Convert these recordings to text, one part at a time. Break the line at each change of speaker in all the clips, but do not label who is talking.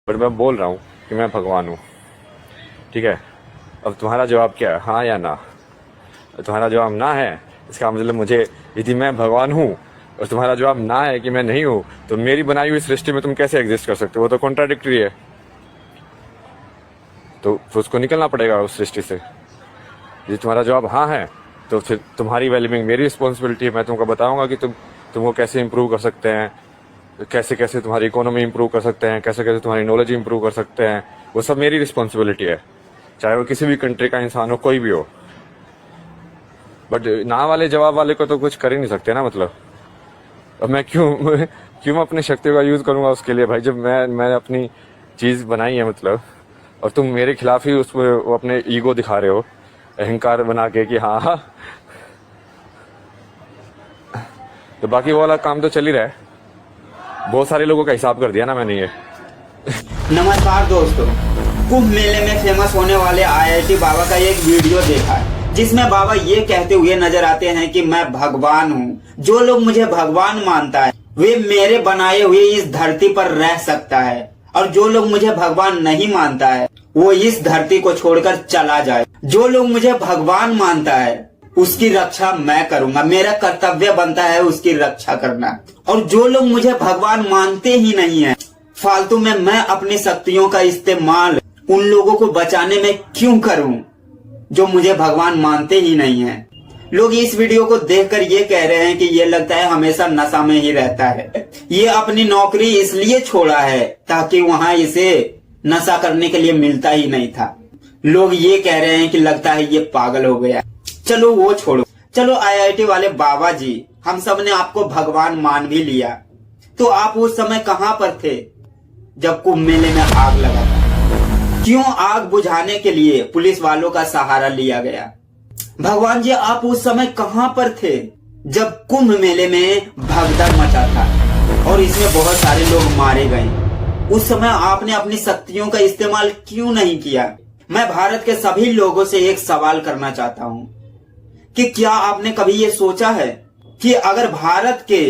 But मैं बोल रहा हूँ कि मैं भगवान हूँ, ठीक है। अब तुम्हारा जवाब क्या है, हाँ या ना? तुम्हारा जवाब ना है, इसका मतलब मुझे, यदि मैं भगवान हूँ और तुम्हारा जवाब ना है कि मैं नहीं हूँ, तो मेरी बनाई हुई सृष्टि में तुम कैसे एग्जिस्ट कर सकते हो? वो तो कॉन्ट्राडिक्टरी है। तो उसको निकलना पड़ेगा उस सृष्टि से। यदि तुम्हारा जवाब हाँ है, तो फिर तुम्हारी वेलबींग मेरी रिस्पॉन्सिबिलिटी है। मैं तुमको बताऊंगा कि तुमको कैसे इंप्रूव कर सकते हैं, कैसे कैसे तुम्हारी इकोनॉमी इंप्रूव कर सकते हैं, कैसे कैसे तुम्हारी नॉलेज इंप्रूव कर सकते हैं। वो सब मेरी रिस्पॉन्सिबिलिटी है, चाहे वो किसी भी कंट्री का इंसान हो, कोई भी हो। बट ना वाले जवाब वाले को तो कुछ कर ही नहीं सकते ना। मतलब अब मैं क्यों अपनी शक्तियों का यूज करूंगा उसके लिए भाई, जब मैं अपनी चीज बनाई है। मतलब और तुम मेरे खिलाफ ही उसमें वो अपने ईगो दिखा रहे हो, अहंकार बना के कि हाँ। तो बाकी वो वाला काम तो चल ही रहा है। बहुत सारे लोगों का हिसाब कर दिया ना मैंने ये।
नमस्कार दोस्तों, कुंभ मेले में फेमस होने वाले आईआईटी बाबा का एक वीडियो देखा है, जिसमें बाबा ये कहते हुए नजर आते हैं कि मैं भगवान हूँ। जो लोग मुझे भगवान मानता है वे मेरे बनाए हुए इस धरती पर रह सकता है, और जो लोग मुझे भगवान नहीं मानता है वो इस धरती को छोड़कर चला जाए। जो लोग मुझे भगवान मानता है उसकी रक्षा मैं करूंगा, मेरा कर्तव्य बनता है उसकी रक्षा करना। और जो लोग मुझे भगवान मानते ही नहीं है, फालतू में मैं अपनी शक्तियों का इस्तेमाल उन लोगों को बचाने में क्यों करूं जो मुझे भगवान मानते ही नहीं है। लोग इस वीडियो को देखकर ये कह रहे हैं कि ये लगता है हमेशा नशा में ही रहता है। ये अपनी नौकरी इसलिए छोड़ा है ताकि वहां इसे नशा करने के लिए मिलता ही नहीं था। लोग ये कह रहे हैं कि लगता है ये पागल हो गया। चलो वो छोड़ो, चलो आईआईटी वाले बाबा जी, हम सब ने आपको भगवान मान भी लिया, तो आप उस समय कहां पर थे जब कुंभ मेले में आग लगा था? क्यों आग बुझाने के लिए पुलिस वालों का सहारा लिया गया? भगवान जी, आप उस समय कहां पर थे जब कुंभ मेले में भगदड़ मचा था और इसमें बहुत सारे लोग मारे गए? उस समय आपने अपनी शक्तियों का इस्तेमाल क्यों नहीं किया? मैं भारत के सभी लोगों से एक सवाल करना चाहता हूं कि क्या आपने कभी ये सोचा है कि अगर भारत के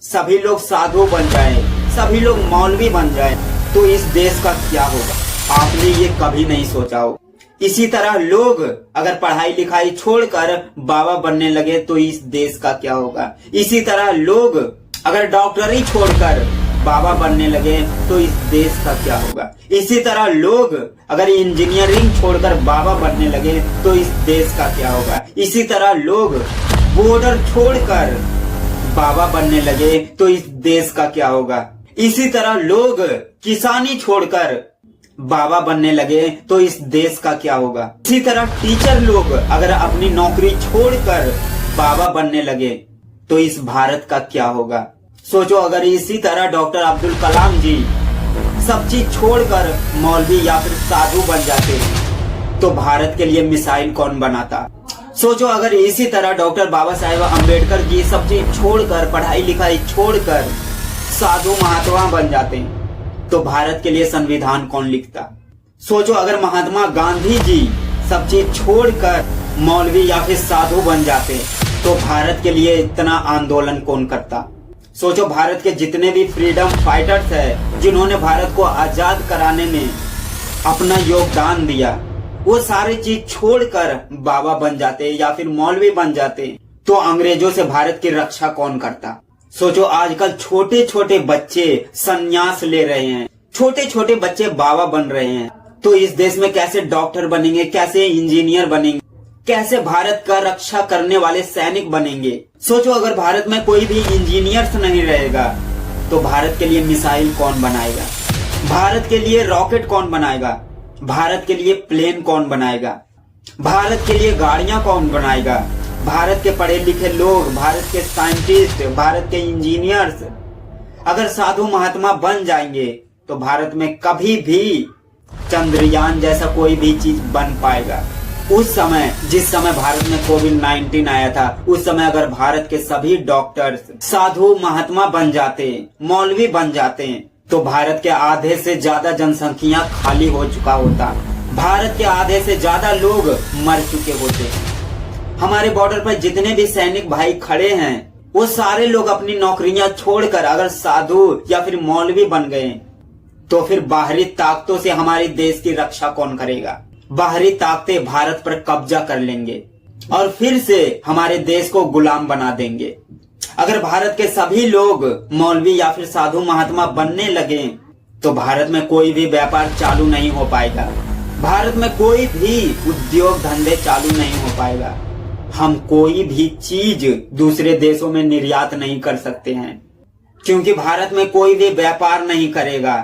सभी लोग साधु बन जाएं, सभी लोग मौलवी बन जाएं, तो इस देश का क्या होगा? आपने ये कभी नहीं सोचा हो। इसी तरह लोग अगर पढ़ाई लिखाई छोड़कर बाबा बनने लगे तो इस देश का क्या होगा? इसी तरह लोग अगर डॉक्टरी छोड़कर बाबा बनने लगे तो इस देश का क्या होगा? इसी तरह लोग अगर इंजीनियरिंग छोड़कर बाबा बनने लगे तो इस देश का क्या होगा? इसी तरह लोग बॉर्डर छोड़कर बाबा बनने लगे तो इस देश का क्या होगा? इसी तरह लोग किसानी छोड़कर बाबा बनने लगे तो इस देश का क्या होगा? इसी तरह टीचर लोग अगर अपनी नौकरी छोड़कर बाबा बनने लगे तो इस भारत का क्या होगा? सोचो, अगर इसी तरह डॉक्टर अब्दुल कलाम जी सब चीज छोड़कर मौलवी या फिर साधु बन जाते तो भारत के लिए मिसाइल कौन बनाता? सोचो, अगर इसी तरह डॉक्टर बाबा साहेब अम्बेडकर जी सब चीज छोड़कर, पढ़ाई लिखाई छोड़कर साधु महात्मा बन जाते तो भारत के लिए संविधान कौन लिखता? सोचो, अगर महात्मा गांधी जी सब चीज छोड़कर मौलवी या फिर साधु बन जाते तो भारत के लिए इतना आंदोलन कौन करता? सोचो, भारत के जितने भी फ्रीडम फाइटर्स हैं जिन्होंने भारत को आजाद कराने में अपना योगदान दिया, वो सारी चीज छोड़कर बाबा बन जाते या फिर मौलवी बन जाते तो अंग्रेजों से भारत की रक्षा कौन करता? सोचो, आजकल छोटे छोटे बच्चे संन्यास ले रहे हैं, छोटे छोटे बच्चे बाबा बन रहे हैं, तो इस देश में कैसे डॉक्टर बनेंगे, कैसे इंजीनियर बनेंगे, कैसे भारत का रक्षा करने वाले सैनिक बनेंगे? सोचो, अगर भारत में कोई भी इंजीनियर्स नहीं रहेगा तो भारत के लिए मिसाइल कौन बनाएगा? भारत के लिए रॉकेट कौन बनाएगा? भारत के लिए प्लेन कौन बनाएगा? भारत के लिए गाड़ियां कौन बनाएगा? भारत के पढ़े लिखे लोग, भारत के साइंटिस्ट, भारत के इंजीनियर्स अगर साधु महात्मा बन जाएंगे तो भारत में कभी भी चंद्रयान जैसा कोई भी चीज बन पाएगा? उस समय, जिस समय भारत में कोविड-19 आया था, उस समय अगर भारत के सभी डॉक्टर्स साधु महात्मा बन जाते, मौलवी बन जाते, तो भारत के आधे से ज्यादा जनसंख्या खाली हो चुका होता, भारत के आधे से ज्यादा लोग मर चुके होते। हमारे बॉर्डर पर जितने भी सैनिक भाई खड़े हैं वो सारे लोग अपनी नौकरियां छोड़कर अगर साधु या फिर मौलवी बन गए तो फिर बाहरी ताकतों से हमारे देश की रक्षा कौन करेगा? बाहरी ताकतें भारत पर कब्जा कर लेंगे और फिर से हमारे देश को गुलाम बना देंगे। अगर भारत के सभी लोग मौलवी या फिर साधु महात्मा बनने लगे तो भारत में कोई भी व्यापार चालू नहीं हो पाएगा, भारत में कोई भी उद्योग धंधे चालू नहीं हो पाएगा। हम कोई भी चीज दूसरे देशों में निर्यात नहीं कर सकते हैं, क्योंकि भारत में कोई भी व्यापार नहीं करेगा,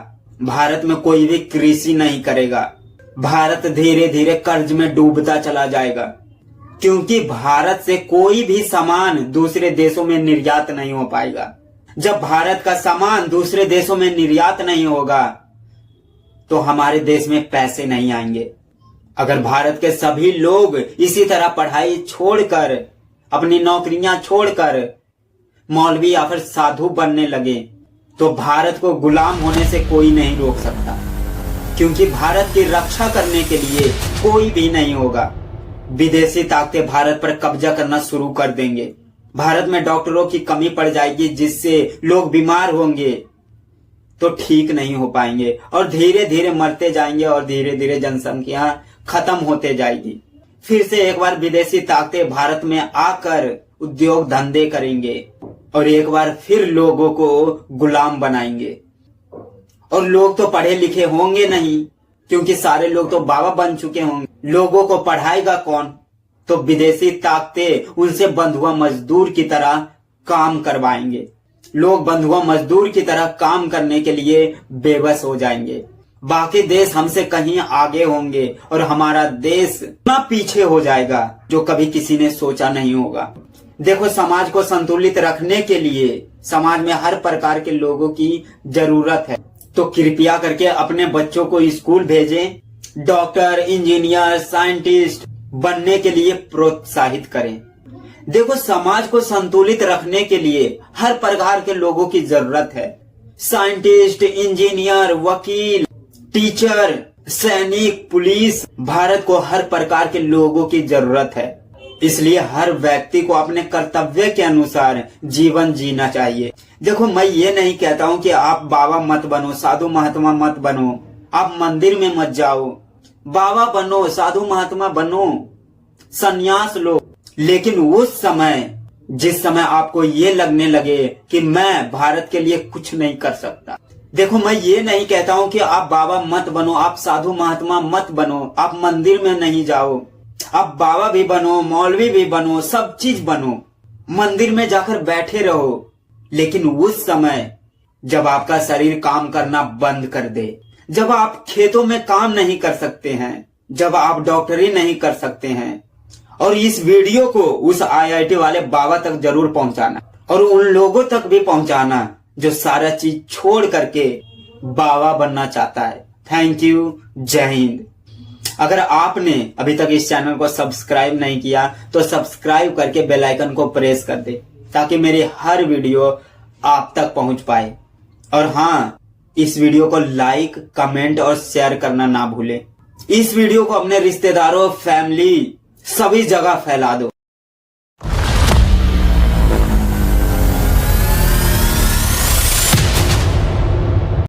भारत में कोई भी कृषि नहीं करेगा। भारत धीरे धीरे कर्ज में डूबता चला जाएगा, क्योंकि भारत से कोई भी सामान दूसरे देशों में निर्यात नहीं हो पाएगा। जब भारत का सामान दूसरे देशों में निर्यात नहीं होगा तो हमारे देश में पैसे नहीं आएंगे। अगर भारत के सभी लोग इसी तरह पढ़ाई छोड़कर, अपनी नौकरियां छोड़कर मौलवी या फिर साधु बनने लगे तो भारत को गुलाम होने से कोई नहीं रोक सकता, क्योंकि भारत की रक्षा करने के लिए कोई भी नहीं होगा। विदेशी ताकतें भारत पर कब्जा करना शुरू कर देंगे। भारत में डॉक्टरों की कमी पड़ जाएगी, जिससे लोग बीमार होंगे तो ठीक नहीं हो पाएंगे और धीरे धीरे मरते जाएंगे और धीरे धीरे जनसंख्या खत्म होते जाएगी। फिर से एक बार विदेशी ताकतें भारत में आकर उद्योग धंधे करेंगे और एक बार फिर लोगों को गुलाम बनाएंगे। और लोग तो पढ़े लिखे होंगे नहीं, क्योंकि सारे लोग तो बाबा बन चुके होंगे। लोगों को पढ़ाएगा कौन? तो विदेशी ताकतें उनसे बंधुआ मजदूर की तरह काम करवाएंगे। लोग बंधुआ मजदूर की तरह काम करने के लिए बेबस हो जाएंगे। बाकी देश हमसे कहीं आगे होंगे और हमारा देश इतना पीछे हो जाएगा जो कभी किसी ने सोचा नहीं होगा। देखो, समाज को संतुलित रखने के लिए समाज में हर प्रकार के लोगों की जरूरत है, तो कृपया करके अपने बच्चों को स्कूल भेजें। डॉक्टर, इंजीनियर, साइंटिस्ट बनने के लिए प्रोत्साहित करें। देखो, समाज को संतुलित रखने के लिए हर प्रकार के लोगों की जरूरत है। साइंटिस्ट, इंजीनियर, वकील, टीचर, सैनिक, पुलिस, भारत को हर प्रकार के लोगों की जरूरत है। इसलिए हर व्यक्ति को अपने कर्तव्य के अनुसार जीवन जीना चाहिए। देखो, मैं ये नहीं कहता हूँ कि आप बाबा मत बनो, साधु महात्मा मत बनो, आप मंदिर में मत जाओ, बाबा बनो, साधु महात्मा बनो, सन्यास लो, लेकिन उस समय जिस समय आपको ये लगने लगे कि मैं भारत के लिए कुछ नहीं कर सकता। देखो, मैं ये नहीं कहता हूँ कि आप बाबा मत बनो, आप साधु महात्मा मत बनो, आप मंदिर में नहीं जाओ, आप बाबा भी बनो, मौलवी भी बनो, सब चीज बनो, मंदिर में जाकर बैठे रहो, लेकिन उस समय जब आपका शरीर काम करना बंद कर दे, जब आप खेतों में काम नहीं कर सकते हैं, जब आप डॉक्टरी नहीं कर सकते हैं। और इस वीडियो को उस IIT वाले बाबा तक जरूर पहुंचाना और उन लोगों तक भी पहुंचाना जो सारा चीज छोड़ करके बाबा बनना चाहता है। थैंक यू, जय हिंद। अगर आपने अभी तक इस चैनल को सब्सक्राइब नहीं किया तो सब्सक्राइब करके बेल आइकन को प्रेस कर दे, ताकि मेरी हर वीडियो आप तक पहुंच पाए। और हाँ, इस वीडियो को लाइक, कमेंट और शेयर करना ना भूलें। इस वीडियो को अपने रिश्तेदारों, फैमिली, सभी जगह फैला दो।